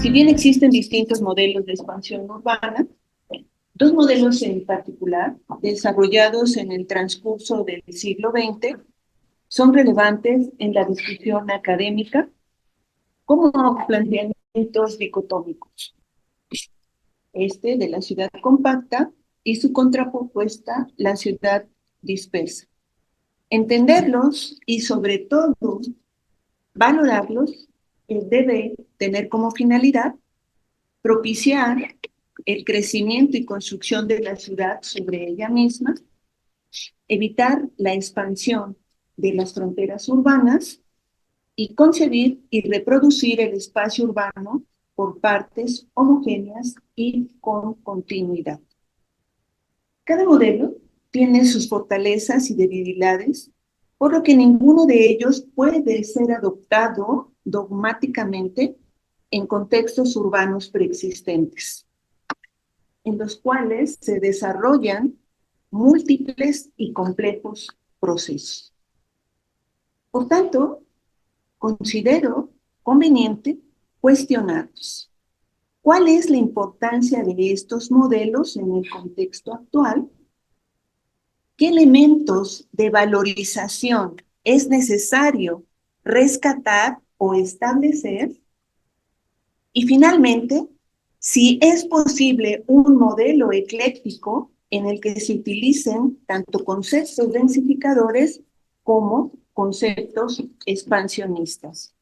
Si bien existen distintos modelos de expansión urbana, dos modelos en particular, desarrollados en el transcurso del siglo XX, son relevantes en la discusión académica como planteamientos dicotómicos. Este de la ciudad compacta y su contrapropuesta, la ciudad dispersa. Entenderlos y sobre todo valorarlos debe tener como finalidad propiciar el crecimiento y construcción de la ciudad sobre ella misma, evitar la expansión de las fronteras urbanas y concebir y reproducir el espacio urbano por partes homogéneas y con continuidad. Cada modelo tiene sus fortalezas y debilidades, por lo que ninguno de ellos puede ser adoptado dogmáticamente en contextos urbanos preexistentes, en los cuales se desarrollan múltiples y complejos procesos. Por tanto, considero conveniente cuestionarlos. ¿Cuál es la importancia de estos modelos en el contexto actual? ¿Qué elementos de valorización es necesario rescatar o establecer? Y finalmente, si es posible un modelo ecléctico en el que se utilicen tanto conceptos densificadores como conceptos expansionistas.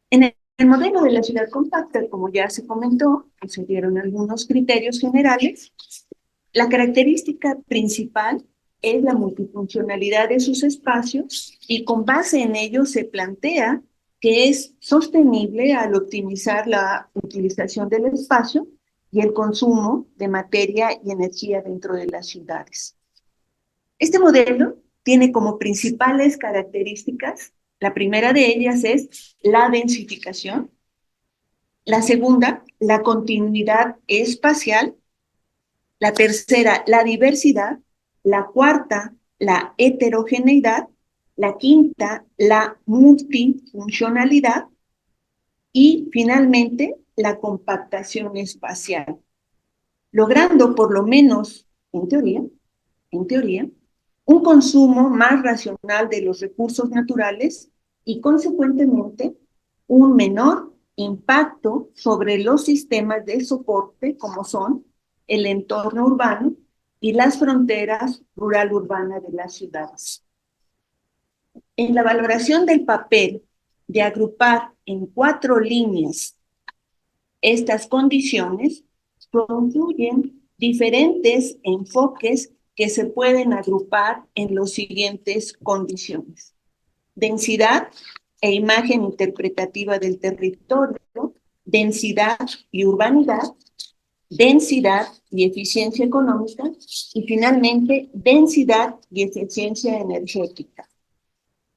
En el modelo de la ciudad compacta, como ya se comentó, se dieron algunos criterios generales. La característica principal es la multifuncionalidad de sus espacios y con base en ello se plantea que es sostenible al optimizar la utilización del espacio y el consumo de materia y energía dentro de las ciudades. Este modelo tiene como principales características, la primera de ellas es la densificación, la segunda, la continuidad espacial, la tercera, la diversidad, la cuarta, la heterogeneidad, la quinta, la multifuncionalidad y finalmente la compactación espacial, logrando por lo menos, en teoría, un consumo más racional de los recursos naturales y consecuentemente un menor impacto sobre los sistemas de soporte como son el entorno urbano y las fronteras rural-urbana de las ciudades. En la valoración del papel de agrupar en 4 líneas estas condiciones, confluyen diferentes enfoques que se pueden agrupar en las siguientes condiciones: densidad e imagen interpretativa del territorio, densidad y urbanidad, densidad y eficiencia económica, y finalmente densidad y eficiencia energética.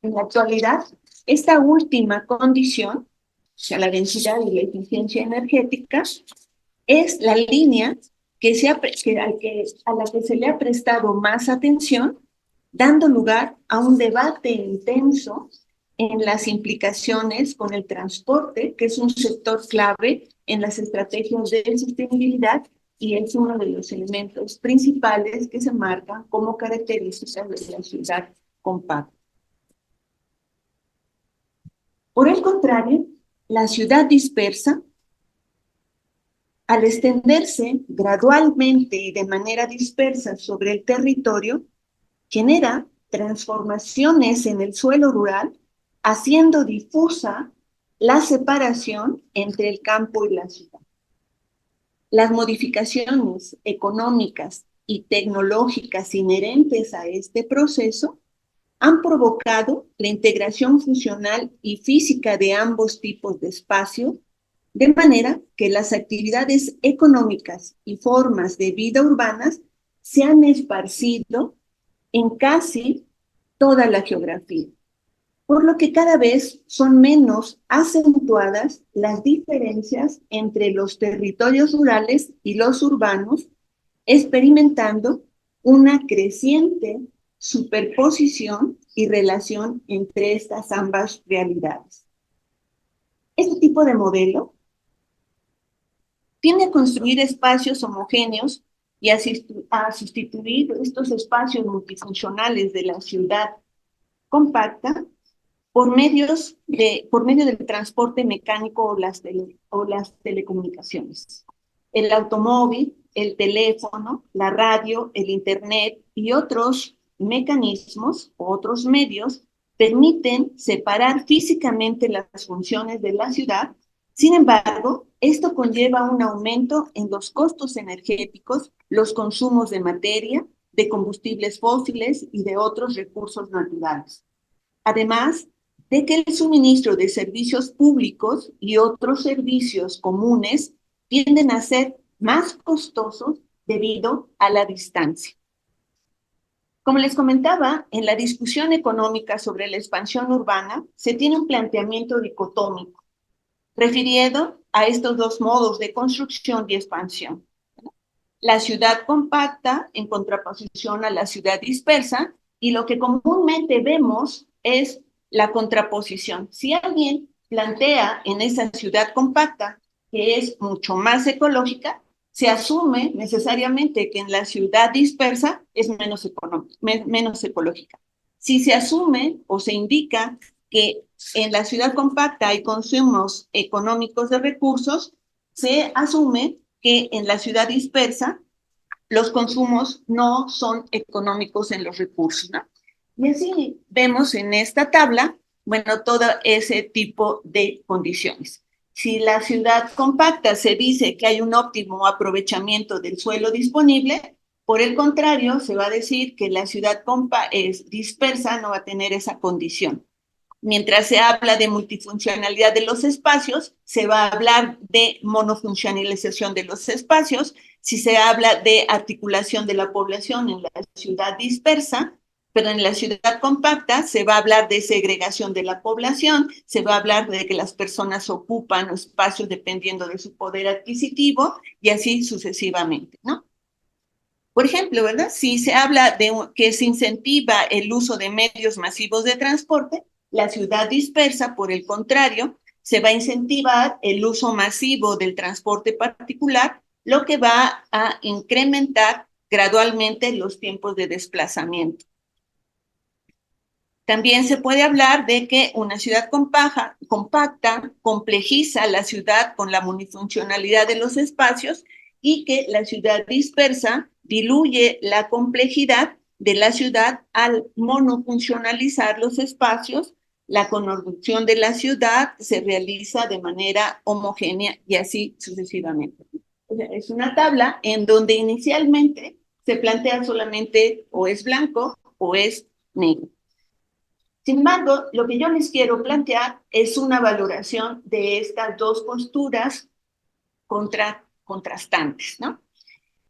En la actualidad, esta última condición, o sea, la densidad y la eficiencia energética, es la línea a la que se le ha prestado más atención, dando lugar a un debate intenso en las implicaciones con el transporte, que es un sector clave en las estrategias de sostenibilidad y es uno de los elementos principales que se marcan como características de la ciudad compacta. Por el contrario, la ciudad dispersa, al extenderse gradualmente y de manera dispersa sobre el territorio, genera transformaciones en el suelo rural, haciendo difusa la separación entre el campo y la ciudad. Las modificaciones económicas y tecnológicas inherentes a este proceso han provocado la integración funcional y física de ambos tipos de espacio, de manera que las actividades económicas y formas de vida urbanas se han esparcido en casi toda la geografía, por lo que cada vez son menos acentuadas las diferencias entre los territorios rurales y los urbanos, experimentando una creciente superposición y relación entre estas ambas realidades. Este tipo de modelo tiende a construir espacios homogéneos y a sustituir estos espacios multifuncionales de la ciudad compacta por medio del transporte mecánico o las telecomunicaciones. El automóvil, el teléfono, la radio, el internet y otros mecanismos o otros medios permiten separar físicamente las funciones de la ciudad. Sin embargo, esto conlleva un aumento en los costos energéticos, los consumos de materia, de combustibles fósiles y de otros recursos naturales. Además de que el suministro de servicios públicos y otros servicios comunes tienden a ser más costosos debido a la distancia. Como les comentaba, en la discusión económica sobre la expansión urbana se tiene un planteamiento dicotómico, refiriendo a estos dos modos de construcción y expansión. La ciudad compacta en contraposición a la ciudad dispersa, y lo que comúnmente vemos es la contraposición. Si alguien plantea en esa ciudad compacta que es mucho más ecológica, se asume necesariamente que en la ciudad dispersa es menos ecológica. Si se asume o se indica que en la ciudad compacta hay consumos económicos de recursos, se asume que en la ciudad dispersa los consumos no son económicos en los recursos, ¿no? Y así vemos en esta tabla, bueno, todo ese tipo de condiciones. Si la ciudad compacta se dice que hay un óptimo aprovechamiento del suelo disponible, por el contrario, se va a decir que la ciudad dispersa no va a tener esa condición. Mientras se habla de multifuncionalidad de los espacios, se va a hablar de monofuncionalización de los espacios. Si se habla de articulación de la población en la ciudad dispersa, pero en la ciudad compacta se va a hablar de segregación de la población, se va a hablar de que las personas ocupan espacios dependiendo de su poder adquisitivo y así sucesivamente, ¿no? Por ejemplo, ¿verdad? Si se habla de que se incentiva el uso de medios masivos de transporte, la ciudad dispersa, por el contrario, se va a incentivar el uso masivo del transporte particular, lo que va a incrementar gradualmente los tiempos de desplazamiento. También se puede hablar de que una ciudad compacta complejiza la ciudad con la multifuncionalidad de los espacios y que la ciudad dispersa diluye la complejidad de la ciudad al monofuncionalizar los espacios. La conurbación de la ciudad se realiza de manera homogénea y así sucesivamente. O sea, es una tabla en donde inicialmente se plantea solamente o es blanco o es negro. Sin embargo, lo que yo les quiero plantear es una valoración de estas dos posturas contrastantes, ¿no?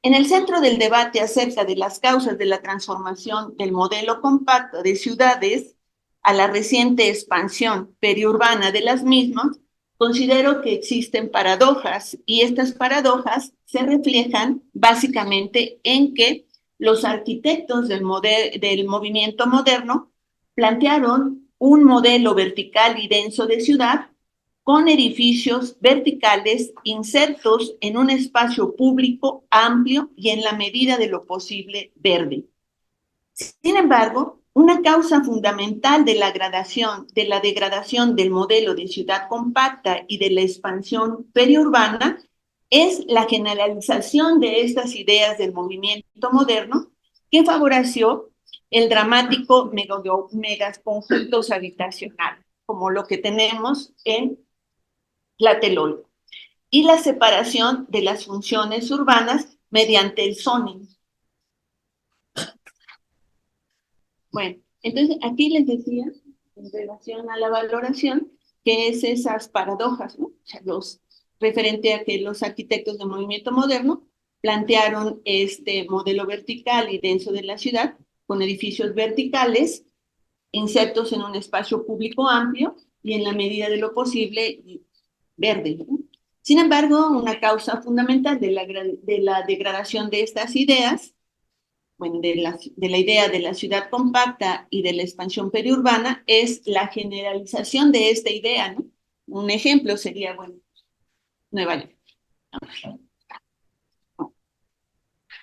En el centro del debate acerca de las causas de la transformación del modelo compacto de ciudades a la reciente expansión periurbana de las mismas, considero que existen paradojas, y estas paradojas se reflejan básicamente en que los arquitectos del movimiento moderno plantearon un modelo vertical y denso de ciudad con edificios verticales insertos en un espacio público amplio y en la medida de lo posible verde. Sin embargo, una causa fundamental de la degradación del modelo de ciudad compacta y de la expansión periurbana es la generalización de estas ideas del movimiento moderno, que favoreció el dramático megaconjuntos habitacionales, como lo que tenemos en Tlatelolco, y la separación de las funciones urbanas mediante el zoning. Bueno, entonces aquí les decía, en relación a la valoración, que es esas paradojas, ¿no? O sea, referente a que los arquitectos del movimiento moderno plantearon este modelo vertical y denso de la ciudad, con edificios verticales insertos en un espacio público amplio y en la medida de lo posible verde, ¿no? Sin embargo, una causa fundamental de la degradación de estas ideas, bueno, de la idea de la ciudad compacta y de la expansión periurbana, es la generalización de esta idea, ¿no? Un ejemplo sería, bueno, Nueva York.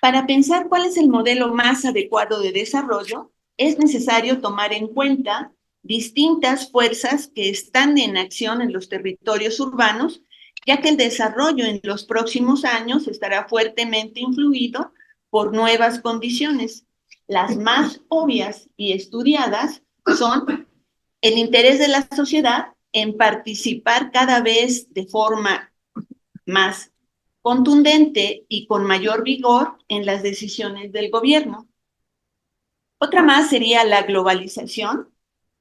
Para pensar cuál es el modelo más adecuado de desarrollo, es necesario tomar en cuenta distintas fuerzas que están en acción en los territorios urbanos, ya que el desarrollo en los próximos años estará fuertemente influido por nuevas condiciones. Las más obvias y estudiadas son el interés de la sociedad en participar cada vez de forma más contundente y con mayor vigor en las decisiones del gobierno. Otra más sería la globalización,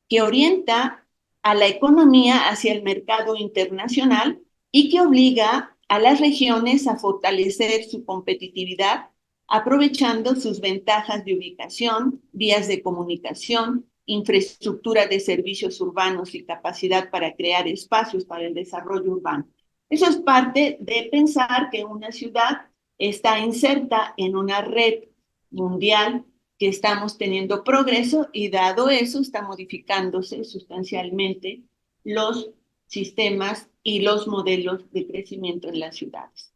que orienta a la economía hacia el mercado internacional y que obliga a las regiones a fortalecer su competitividad, aprovechando sus ventajas de ubicación, vías de comunicación, infraestructura de servicios urbanos y capacidad para crear espacios para el desarrollo urbano. Eso es parte de pensar que una ciudad está inserta en una red mundial, que estamos teniendo progreso y dado eso está modificándose sustancialmente los sistemas y los modelos de crecimiento en las ciudades.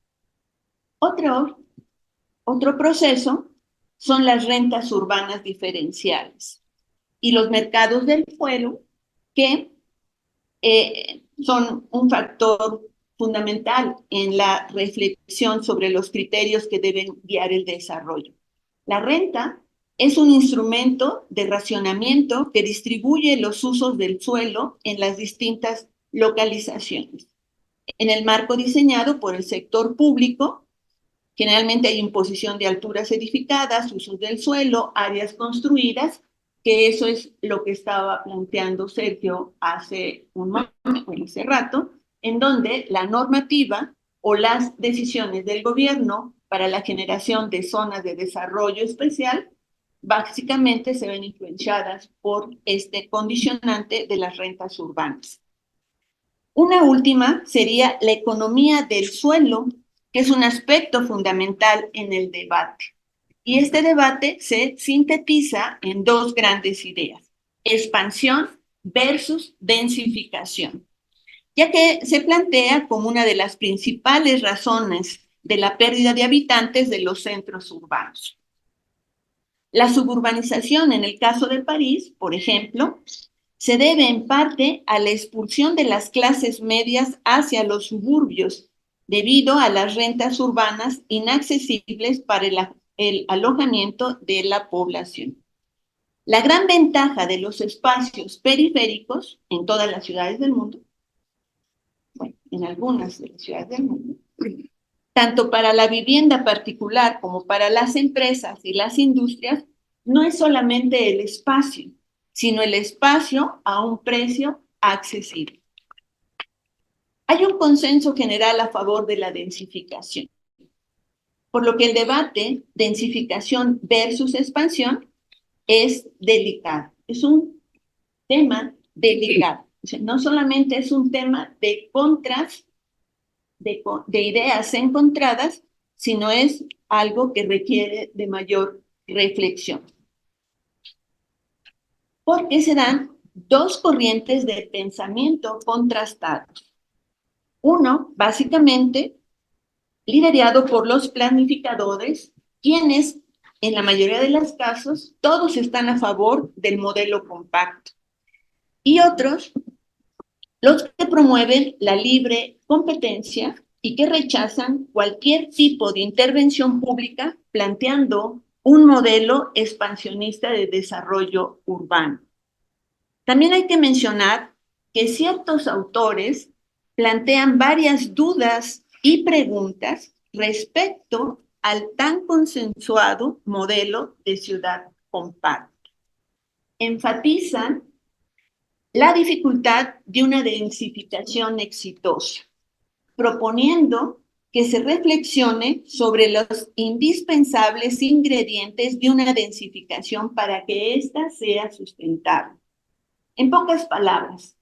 Otro proceso son las rentas urbanas diferenciales y los mercados del suelo, que son un factor fundamental en la reflexión sobre los criterios que deben guiar el desarrollo. La renta es un instrumento de racionamiento que distribuye los usos del suelo en las distintas localizaciones. En el marco diseñado por el sector público, generalmente hay imposición de alturas edificadas, usos del suelo, áreas construidas, que eso es lo que estaba planteando Sergio hace hace rato, en donde la normativa o las decisiones del gobierno para la generación de zonas de desarrollo especial básicamente se ven influenciadas por este condicionante de las rentas urbanas. Una última sería la economía del suelo, que es un aspecto fundamental en el debate. Y este debate se sintetiza en dos grandes ideas: expansión versus densificación, ya que se plantea como una de las principales razones de la pérdida de habitantes de los centros urbanos. La suburbanización, en el caso de París, por ejemplo, se debe en parte a la expulsión de las clases medias hacia los suburbios, debido a las rentas urbanas inaccesibles para el alojamiento de la población. La gran ventaja de los espacios periféricos en todas las ciudades del mundo, bueno, en algunas de las ciudades del mundo, tanto para la vivienda particular como para las empresas y las industrias, no es solamente el espacio, sino el espacio a un precio accesible. Hay un consenso general a favor de la densificación, por lo que el debate densificación versus expansión es delicado. Es un tema delicado. O sea, no solamente es un tema de contras, de ideas encontradas, sino es algo que requiere de mayor reflexión. Porque se dan dos corrientes de pensamiento contrastados. Uno, básicamente, liderado por los planificadores, quienes, en la mayoría de los casos, todos están a favor del modelo compacto. Y otros, los que promueven la libre competencia y que rechazan cualquier tipo de intervención pública, planteando un modelo expansionista de desarrollo urbano. También hay que mencionar que ciertos autores plantean varias dudas y preguntas respecto al tan consensuado modelo de ciudad compacta. Enfatizan la dificultad de una densificación exitosa, proponiendo que se reflexione sobre los indispensables ingredientes de una densificación para que ésta sea sustentable. En pocas palabras,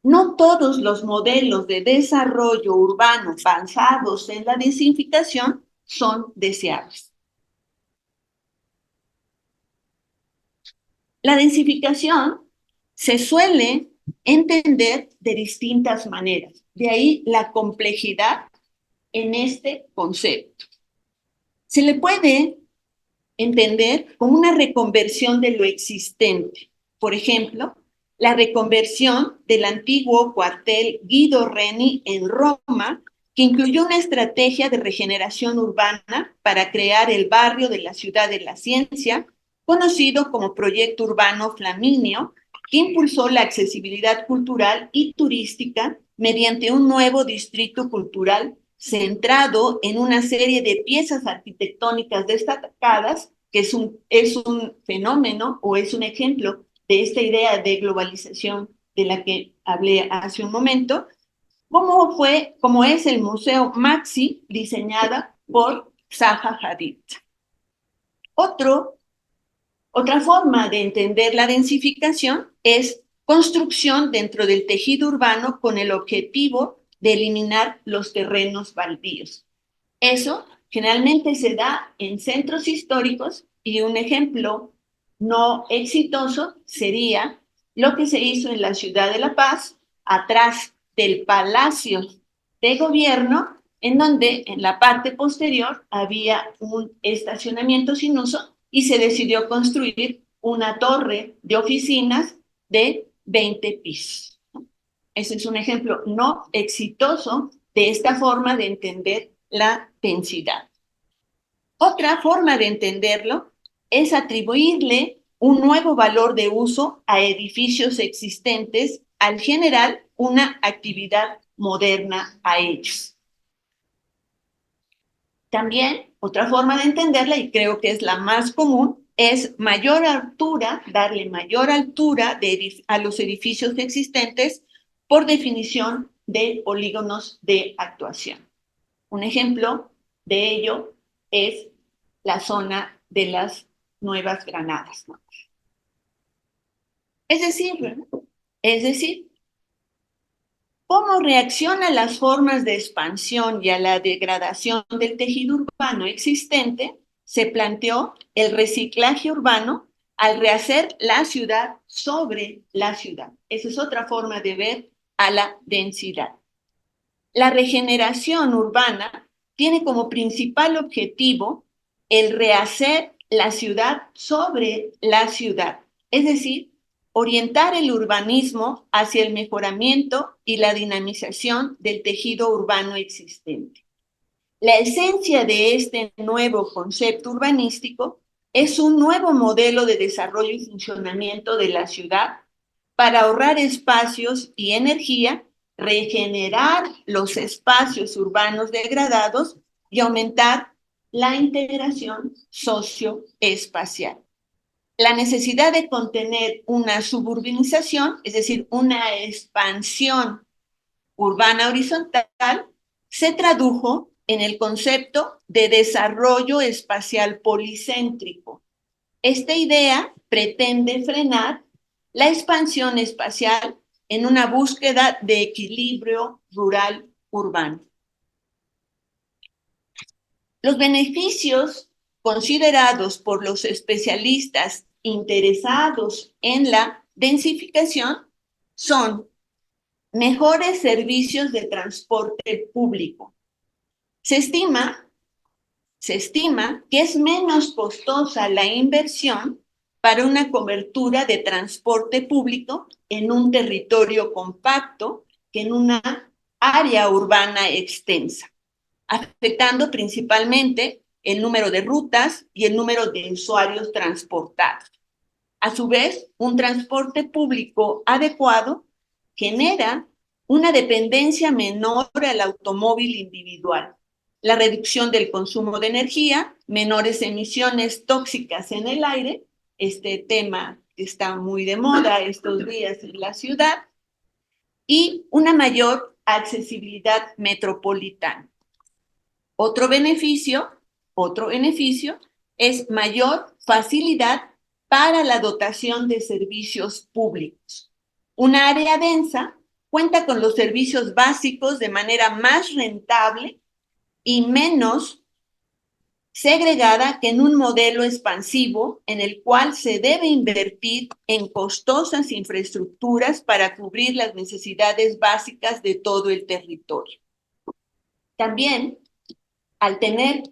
no todos los modelos de desarrollo urbano basados en la densificación son deseables. La densificación se suele entender de distintas maneras. De ahí la complejidad en este concepto. Se le puede entender como una reconversión de lo existente. Por ejemplo, la reconversión del antiguo cuartel Guido Reni en Roma, que incluyó una estrategia de regeneración urbana para crear el barrio de la Ciudad de la Ciencia, conocido como Proyecto Urbano Flaminio, que impulsó la accesibilidad cultural y turística mediante un nuevo distrito cultural centrado en una serie de piezas arquitectónicas destacadas, que es un fenómeno o es un ejemplo de esta idea de globalización de la que hablé hace un momento, como es el Museo Maxi, diseñada por Zaha Hadid. Otra forma de entender la densificación es construcción dentro del tejido urbano con el objetivo de eliminar los terrenos baldíos. Eso generalmente se da en centros históricos y un ejemplo no exitoso sería lo que se hizo en la ciudad de La Paz, atrás del Palacio de Gobierno, en donde en la parte posterior había un estacionamiento sin uso y se decidió construir una torre de oficinas de 20 pisos. Ese es un ejemplo no exitoso de esta forma de entender la densidad. Otra forma de entenderlo es atribuirle un nuevo valor de uso a edificios existentes al generar una actividad moderna a ellos. También, otra forma de entenderla, y creo que es la más común, es mayor altura, darle mayor altura a los edificios existentes por definición de polígonos de actuación. Un ejemplo de ello es la zona de las Nuevas Granadas, ¿no? Es decir, ¿cómo reaccionan las formas de expansión y a la degradación del tejido urbano existente? Se planteó el reciclaje urbano al rehacer la ciudad sobre la ciudad. Esa es otra forma de ver a la densidad. La regeneración urbana tiene como principal objetivo el rehacer la ciudad sobre la ciudad, es decir, orientar el urbanismo hacia el mejoramiento y la dinamización del tejido urbano existente. La esencia de este nuevo concepto urbanístico es un nuevo modelo de desarrollo y funcionamiento de la ciudad para ahorrar espacios y energía, regenerar los espacios urbanos degradados y aumentar la integración socioespacial. La necesidad de contener una suburbanización, es decir, una expansión urbana horizontal, se tradujo en el concepto de desarrollo espacial policéntrico. Esta idea pretende frenar la expansión espacial en una búsqueda de equilibrio rural-urbano. Los beneficios considerados por los especialistas interesados en la densificación son mejores servicios de transporte público. Se estima que es menos costosa la inversión para una cobertura de transporte público en un territorio compacto que en una área urbana extensa, afectando principalmente el número de rutas y el número de usuarios transportados. A su vez, un transporte público adecuado genera una dependencia menor al automóvil individual, la reducción del consumo de energía, menores emisiones tóxicas en el aire, este tema está muy de moda estos días en la ciudad, y una mayor accesibilidad metropolitana. Otro beneficio es mayor facilidad para la dotación de servicios públicos. Una área densa cuenta con los servicios básicos de manera más rentable y menos segregada que en un modelo expansivo en el cual se debe invertir en costosas infraestructuras para cubrir las necesidades básicas de todo el territorio. También, al tener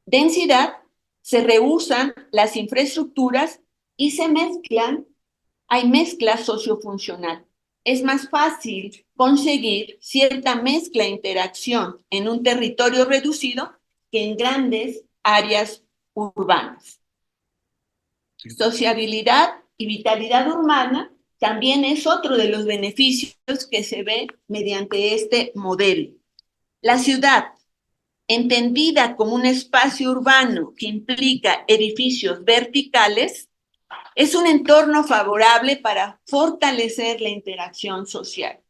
densidad, se reusan las infraestructuras y se mezclan, hay mezcla sociofuncional. Es más fácil conseguir cierta mezcla e interacción en un territorio reducido que en grandes áreas urbanas. Sociabilidad y vitalidad urbana también es otro de los beneficios que se ve mediante este modelo. La ciudad, entendida como un espacio urbano que implica edificios verticales, es un entorno favorable para fortalecer la interacción social,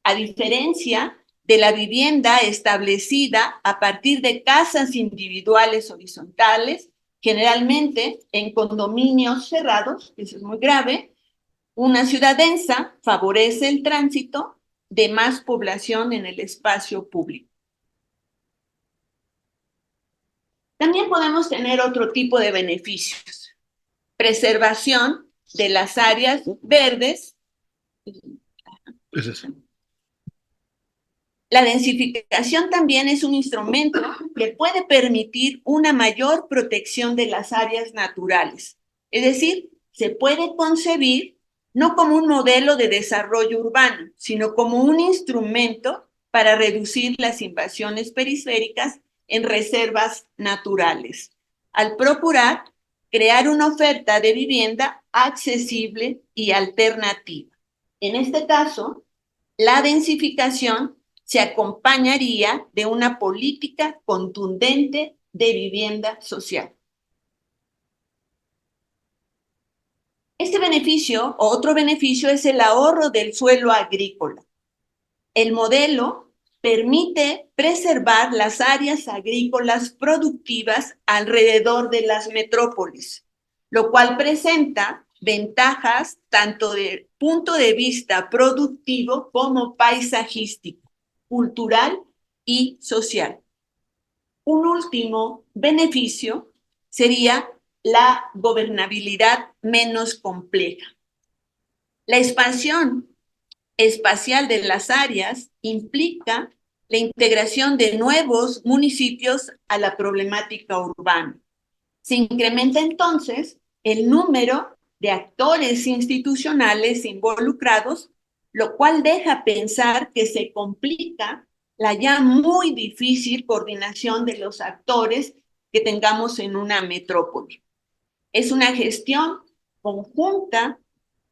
a diferencia de la vivienda establecida a partir de casas individuales horizontales, generalmente en condominios cerrados, eso es muy grave. Una ciudad densa favorece el tránsito de más población en el espacio público. También podemos tener otro tipo de beneficios. Preservación de las áreas verdes. Es eso. La densificación también es un instrumento que puede permitir una mayor protección de las áreas naturales. Es decir, se puede concebir no como un modelo de desarrollo urbano, sino como un instrumento para reducir las invasiones periféricas en reservas naturales, al procurar crear una oferta de vivienda accesible y alternativa. En este caso, la densificación se acompañaría de una política contundente de vivienda social. Este beneficio, o otro beneficio, es el ahorro del suelo agrícola. El modelo permite preservar las áreas agrícolas productivas alrededor de las metrópolis, lo cual presenta ventajas tanto del punto de vista productivo como paisajístico, cultural y social. Un último beneficio sería la gobernabilidad menos compleja. La expansión espacial de las áreas implica la integración de nuevos municipios a la problemática urbana. Se incrementa entonces el número de actores institucionales involucrados, lo cual deja pensar que se complica la ya muy difícil coordinación de los actores que tengamos en una metrópoli. Es una gestión conjunta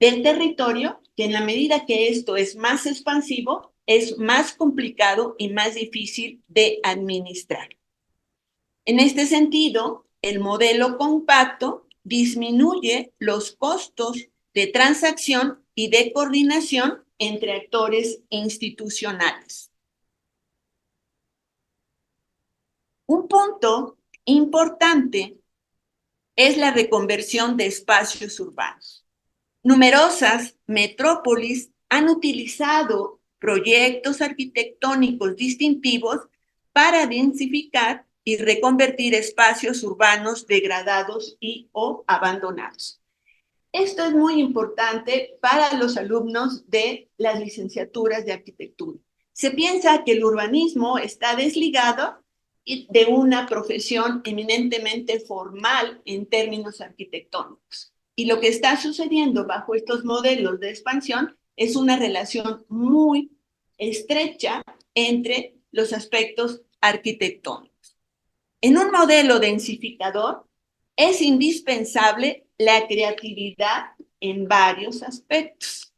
del territorio que en la medida que esto es más expansivo, es más complicado y más difícil de administrar. En este sentido, el modelo compacto disminuye los costos de transacción y de coordinación entre actores institucionales. Un punto importante es la reconversión de espacios urbanos. Numerosas metrópolis han utilizado proyectos arquitectónicos distintivos para densificar y reconvertir espacios urbanos degradados y o abandonados. Esto es muy importante para los alumnos de las licenciaturas de arquitectura. Se piensa que el urbanismo está desligado de una profesión eminentemente formal en términos arquitectónicos. Y lo que está sucediendo bajo estos modelos de expansión es una relación muy estrecha entre los aspectos arquitectónicos. En un modelo densificador es indispensable la creatividad en varios aspectos,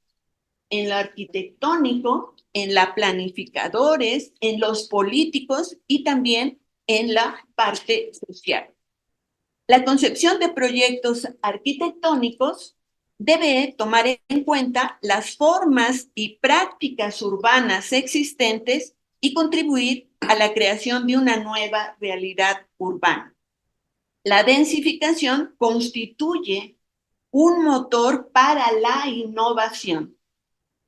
en lo arquitectónico, en la planificadores, en los políticos y también en la parte social. La concepción de proyectos arquitectónicos debe tomar en cuenta las formas y prácticas urbanas existentes y contribuir a la creación de una nueva realidad urbana. La densificación constituye un motor para la innovación.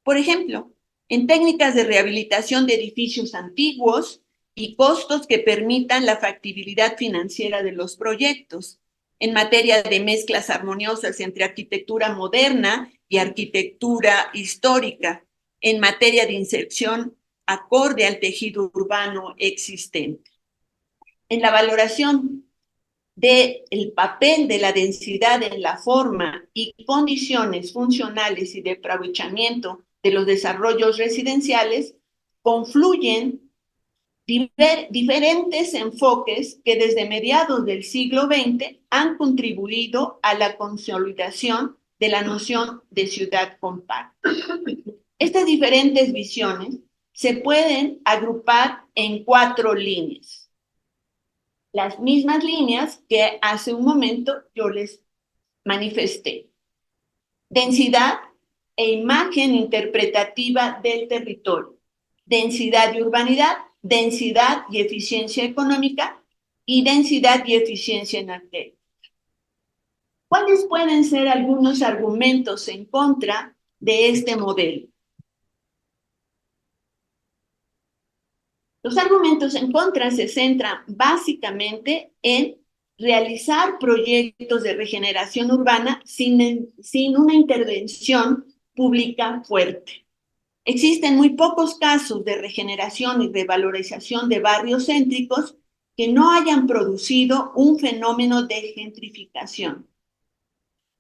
Por ejemplo, en técnicas de rehabilitación de edificios antiguos, y costos que permitan la factibilidad financiera de los proyectos. En materia de mezclas armoniosas entre arquitectura moderna y arquitectura histórica, en materia de inserción acorde al tejido urbano existente. En la valoración del papel de la densidad en la forma y condiciones funcionales y de aprovechamiento de los desarrollos residenciales, confluyen diferentes enfoques que desde mediados del siglo XX han contribuido a la consolidación de la noción de ciudad compacta. Estas diferentes visiones se pueden agrupar en 4 líneas. Las mismas líneas que hace un momento yo les manifesté. Densidad e imagen interpretativa del territorio. Densidad y urbanidad, densidad y eficiencia económica y densidad y eficiencia energética. ¿Cuáles pueden ser algunos argumentos en contra de este modelo? Los argumentos en contra se centran básicamente en realizar proyectos de regeneración urbana sin una intervención pública fuerte. Existen muy pocos casos de regeneración y revalorización de barrios céntricos que no hayan producido un fenómeno de gentrificación.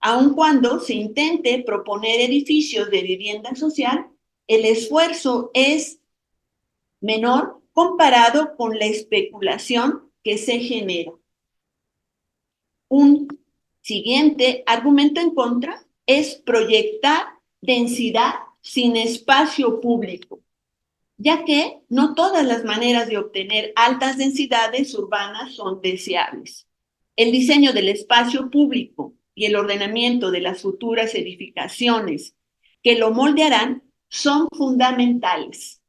Aun cuando se intente proponer edificios de vivienda social, el esfuerzo es menor comparado con la especulación que se genera. Un siguiente argumento en contra es proyectar densidad sin espacio público, ya que no todas las maneras de obtener altas densidades urbanas son deseables. El diseño del espacio público y el ordenamiento de las futuras edificaciones que lo moldearán son fundamentales.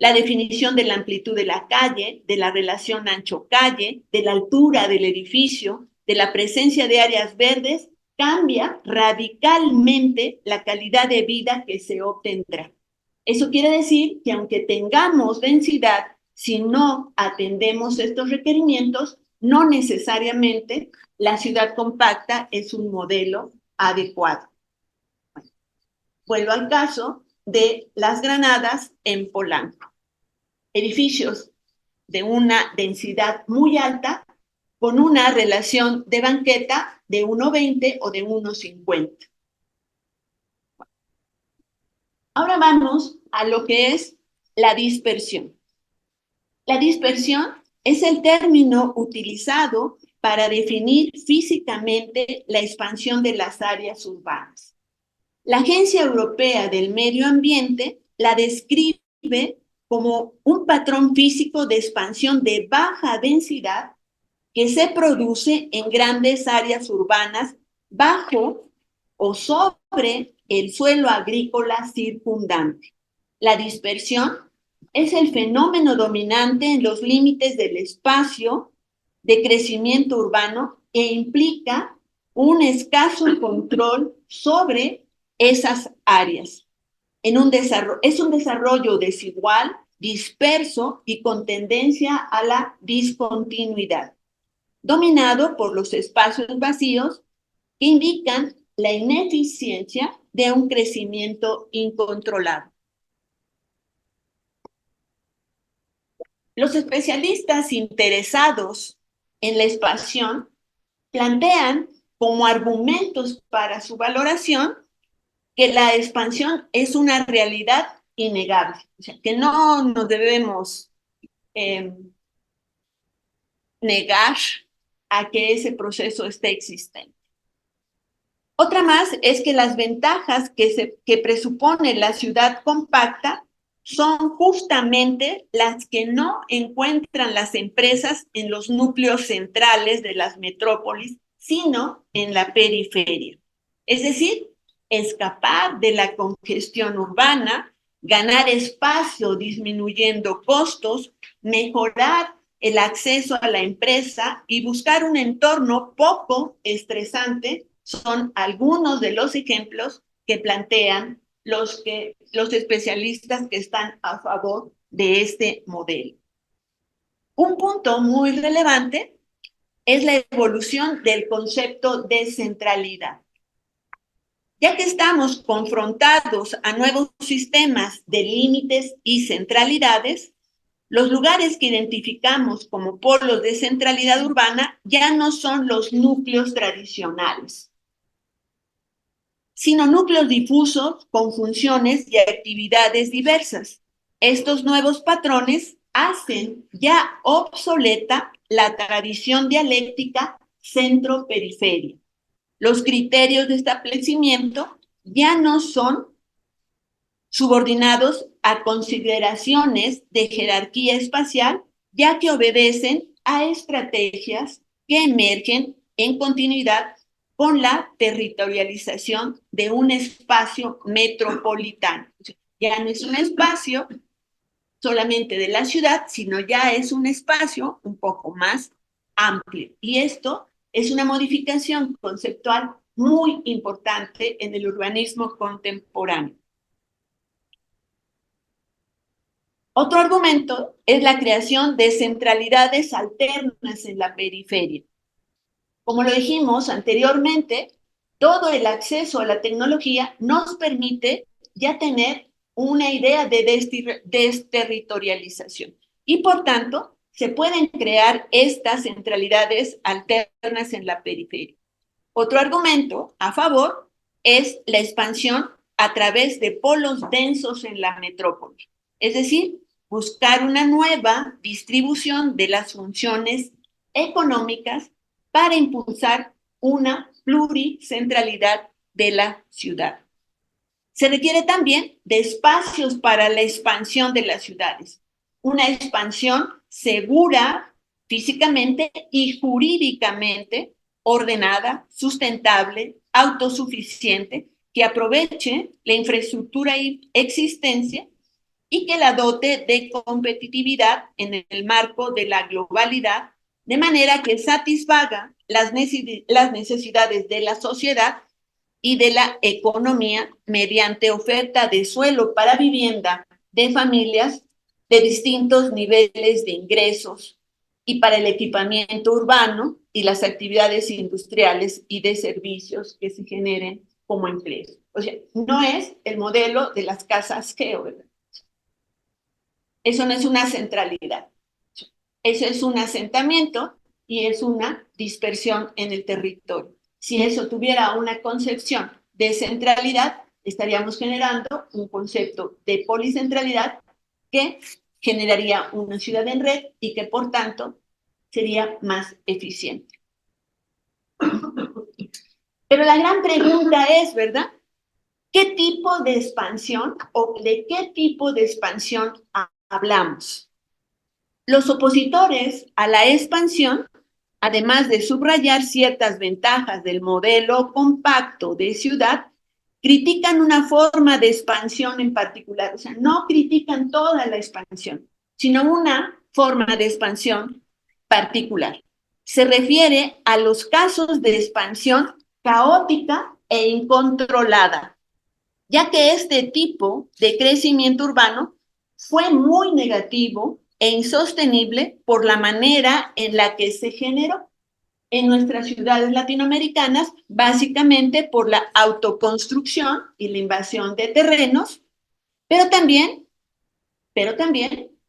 La definición de la amplitud de la calle, de la relación ancho-calle, de la altura del edificio, de la presencia de áreas verdes, cambia radicalmente la calidad de vida que se obtendrá. Eso quiere decir que aunque tengamos densidad, si no atendemos estos requerimientos, no necesariamente la ciudad compacta es un modelo adecuado. Vuelvo al caso de Las Granadas en Polanco. Edificios de una densidad muy alta con una relación de banqueta de 1,20 o de 1,50. Ahora vamos a lo que es la dispersión. La dispersión es el término utilizado para definir físicamente la expansión de las áreas urbanas. La Agencia Europea del Medio Ambiente la describe como un patrón físico de expansión de baja densidad que se produce en grandes áreas urbanas bajo o sobre el suelo agrícola circundante. La dispersión es el fenómeno dominante en los límites del espacio de crecimiento urbano e implica un escaso control sobre esas áreas. Es un desarrollo desigual, disperso y con tendencia a la discontinuidad, dominado por los espacios vacíos que indican la ineficiencia de un crecimiento incontrolado. Los especialistas interesados en la expansión plantean como argumentos para su valoración que la expansión es una realidad innegable, o sea, que no nos debemos negar a que ese proceso esté existente. Otra más es que las ventajas que presupone la ciudad compacta son justamente las que no encuentran las empresas en los núcleos centrales de las metrópolis, sino en la periferia. Es decir, escapar de la congestión urbana, ganar espacio disminuyendo costos, mejorar el acceso a la empresa y buscar un entorno poco estresante son algunos de los ejemplos que plantean los especialistas que están a favor de este modelo. Un punto muy relevante es la evolución del concepto de centralidad. Ya que estamos confrontados a nuevos sistemas de límites y centralidades, los lugares que identificamos como polos de centralidad urbana ya no son los núcleos tradicionales, sino núcleos difusos con funciones y actividades diversas. Estos nuevos patrones hacen ya obsoleta la tradición dialéctica centro-periferia. Los criterios de establecimiento ya no son subordinados a consideraciones de jerarquía espacial, ya que obedecen a estrategias que emergen en continuidad con la territorialización de un espacio metropolitano. Ya no es un espacio solamente de la ciudad, sino ya es un espacio un poco más amplio. Y esto es una modificación conceptual muy importante en el urbanismo contemporáneo. Otro argumento es la creación de centralidades alternas en la periferia. Como lo dijimos anteriormente, todo el acceso a la tecnología nos permite ya tener una idea de desterritorialización. Y por tanto, se pueden crear estas centralidades alternas en la periferia. Otro argumento a favor es la expansión a través de polos densos en la metrópoli. Es decir, buscar una nueva distribución de las funciones económicas para impulsar una pluricentralidad de la ciudad. Se requiere también de espacios para la expansión de las ciudades, una expansión segura físicamente y jurídicamente, ordenada, sustentable, autosuficiente, que aproveche la infraestructura existencia y que la dote de competitividad en el marco de la globalidad, de manera que satisfaga las necesidades de la sociedad y de la economía mediante oferta de suelo para vivienda de familias de distintos niveles de ingresos y para el equipamiento urbano y las actividades industriales y de servicios que se generen como empleos. O sea, no es el modelo de las casas geo, ¿verdad? Eso no es una centralidad. Eso es un asentamiento y es una dispersión en el territorio. Si eso tuviera una concepción de centralidad, estaríamos generando un concepto de policentralidad que generaría una ciudad en red y que, por tanto, sería más eficiente. Pero la gran pregunta es, ¿verdad? ¿Qué tipo de expansión o de qué tipo de expansión hablamos? Los opositores a la expansión, además de subrayar ciertas ventajas del modelo compacto de ciudad, critican una forma de expansión en particular. O sea, no critican toda la expansión, sino una forma de expansión particular. Se refiere a los casos de expansión caótica e incontrolada, ya que este tipo de crecimiento urbano fue muy negativo e insostenible por la manera en la que se generó en nuestras ciudades latinoamericanas, básicamente por la autoconstrucción y la invasión de terrenos, pero también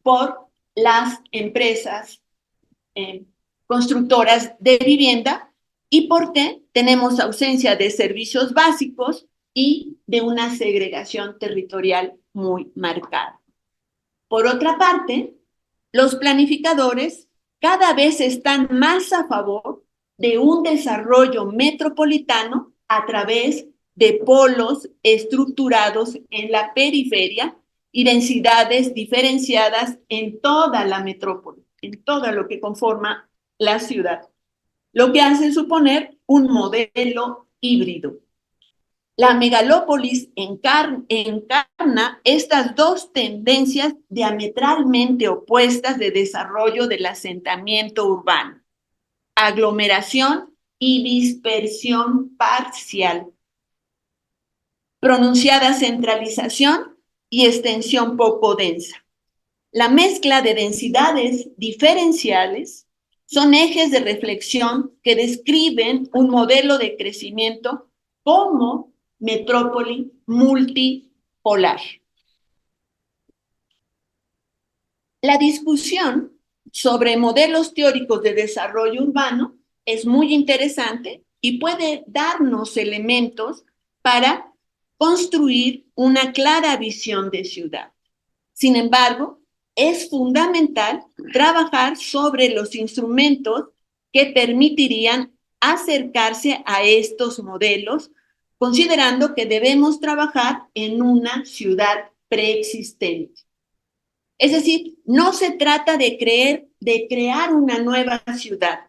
por las empresas constructoras de vivienda y porque tenemos ausencia de servicios básicos y de una segregación territorial muy marcada. Por otra parte, los planificadores cada vez están más a favor de un desarrollo metropolitano a través de polos estructurados en la periferia y densidades diferenciadas en toda la metrópoli, en todo lo que conforma la ciudad, lo que hace suponer un modelo híbrido. La megalópolis encarna estas dos tendencias diametralmente opuestas de desarrollo del asentamiento urbano: aglomeración y dispersión parcial, pronunciada centralización y extensión poco densa. La mezcla de densidades diferenciales son ejes de reflexión que describen un modelo de crecimiento como metrópoli multipolar. La discusión sobre modelos teóricos de desarrollo urbano es muy interesante y puede darnos elementos para construir una clara visión de ciudad. Sin embargo, es fundamental trabajar sobre los instrumentos que permitirían acercarse a estos modelos, considerando que debemos trabajar en una ciudad preexistente. Es decir, no se trata de crear una nueva ciudad,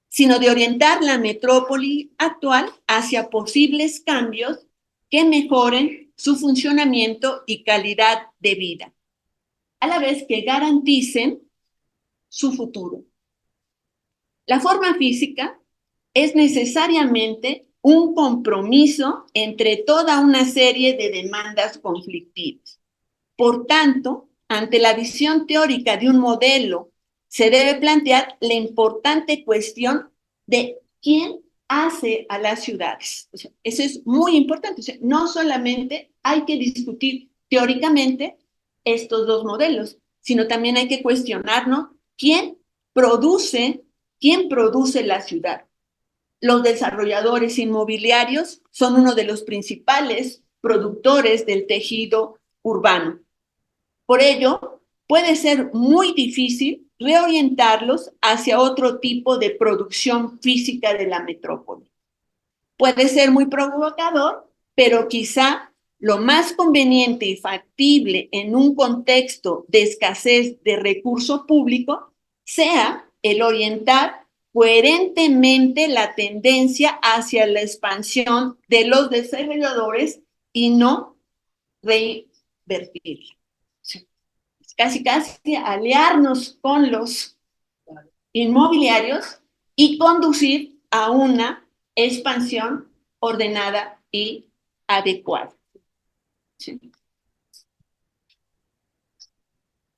sino de orientar la metrópoli actual hacia posibles cambios que mejoren su funcionamiento y calidad de vida, a la vez que garanticen su futuro. La forma física es necesariamente un compromiso entre toda una serie de demandas conflictivas. Por tanto, ante la visión teórica de un modelo, se debe plantear la importante cuestión de quién hace a las ciudades. O sea, eso es muy importante. O sea, no solamente hay que discutir teóricamente estos dos modelos, sino también hay que cuestionarnos produce, quién produce la ciudad. Los desarrolladores inmobiliarios son uno de los principales productores del tejido urbano. Por ello, puede ser muy difícil reorientarlos hacia otro tipo de producción física de la metrópoli. Puede ser muy provocador, pero quizá lo más conveniente y factible en un contexto de escasez de recurso público sea el orientar coherentemente la tendencia hacia la expansión de los desarrolladores y no revertirla. Casi aliarnos con los inmobiliarios y conducir a una expansión ordenada y adecuada. ¿Sí?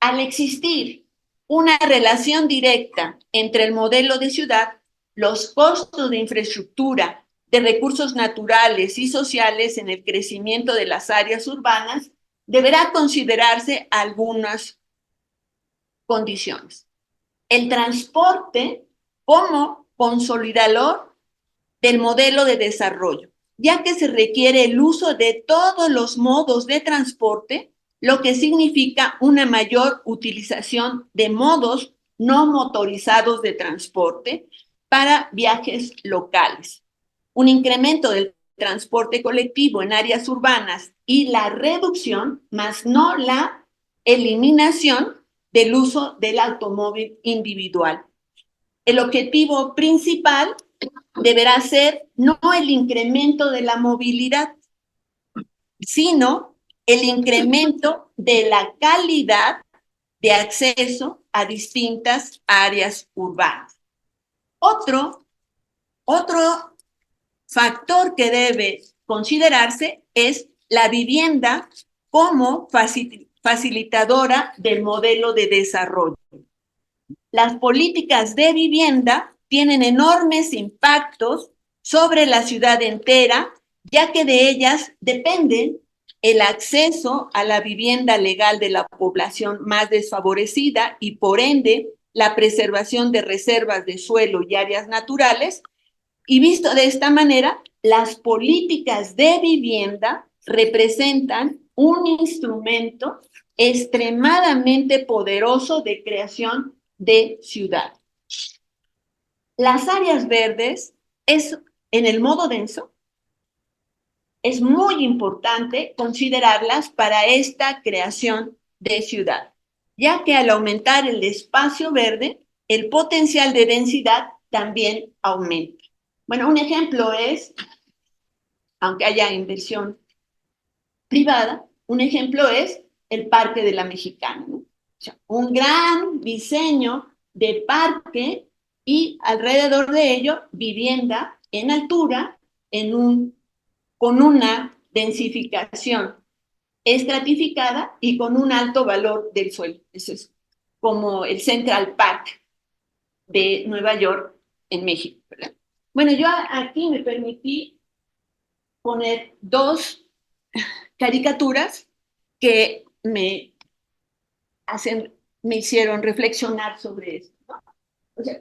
Al existir una relación directa entre el modelo de ciudad, los costos de infraestructura, de recursos naturales y sociales en el crecimiento de las áreas urbanas, deberá considerarse algunas condiciones. El transporte como consolidador del modelo de desarrollo, ya que se requiere el uso de todos los modos de transporte, lo que significa una mayor utilización de modos no motorizados de transporte para viajes locales. Un incremento del transporte colectivo en áreas urbanas y la reducción, más no la eliminación del uso del automóvil individual. El objetivo principal deberá ser no el incremento de la movilidad, sino el incremento de la calidad de acceso a distintas áreas urbanas. Otro factor que debe considerarse es la vivienda como facilitadora del modelo de desarrollo. Las políticas de vivienda tienen enormes impactos sobre la ciudad entera, ya que de ellas dependen el acceso a la vivienda legal de la población más desfavorecida y, por ende, la preservación de reservas de suelo y áreas naturales. Y visto de esta manera, las políticas de vivienda representan un instrumento extremadamente poderoso de creación de ciudad. Las áreas verdes en el modo denso es muy importante considerarlas para esta creación de ciudad, ya que al aumentar el espacio verde, el potencial de densidad también aumenta. Bueno, un ejemplo es, aunque haya inversión privada, un ejemplo es el Parque de la Mexicana, ¿no? O sea, un gran diseño de parque y alrededor de ello vivienda en altura con una densificación estratificada y con un alto valor del suelo. Eso es como el Central Park de Nueva York en México, ¿verdad? Bueno, yo aquí me permití poner dos caricaturas que me hicieron reflexionar sobre esto, ¿no? O sea,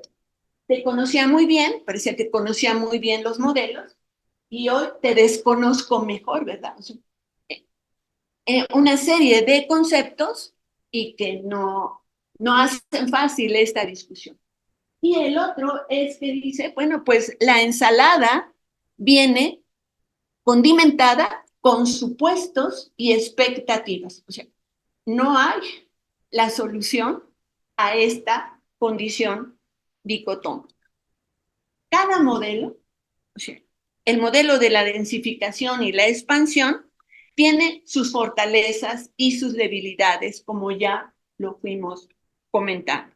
te conocía muy bien, parecía que conocía muy bien los modelos, y hoy te desconozco mejor, ¿verdad? O sea, una serie de conceptos y que no hacen fácil esta discusión. Y el otro es que dice, bueno, pues la ensalada viene condimentada con supuestos y expectativas. O sea, no hay la solución a esta condición dicotómica. Cada modelo, o sea, el modelo de la densificación y la expansión, tiene sus fortalezas y sus debilidades, como ya lo fuimos comentando.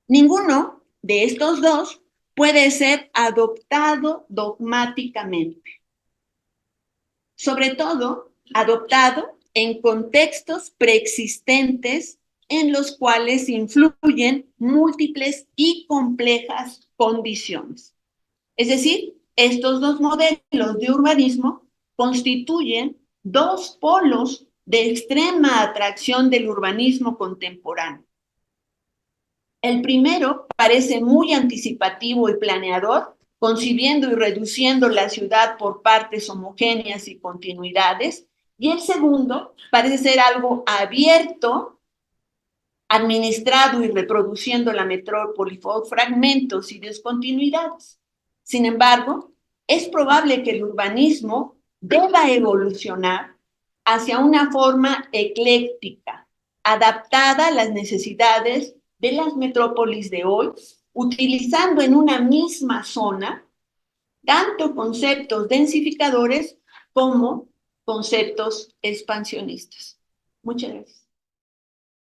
Ninguno de estos dos puede ser adoptado dogmáticamente, sobre todo adoptado en contextos preexistentes en los cuales influyen múltiples y complejas condiciones. Es decir, estos dos modelos de urbanismo constituyen dos polos de extrema atracción del urbanismo contemporáneo. El primero parece muy anticipativo y planeador, concibiendo y reduciendo la ciudad por partes homogéneas y continuidades, y el segundo parece ser algo abierto, administrado y reproduciendo la metrópoli por fragmentos y discontinuidades. Sin embargo, es probable que el urbanismo deba evolucionar hacia una forma ecléctica, adaptada a las necesidades de las metrópolis de hoy, utilizando en una misma zona tanto conceptos densificadores como conceptos expansionistas. Muchas gracias.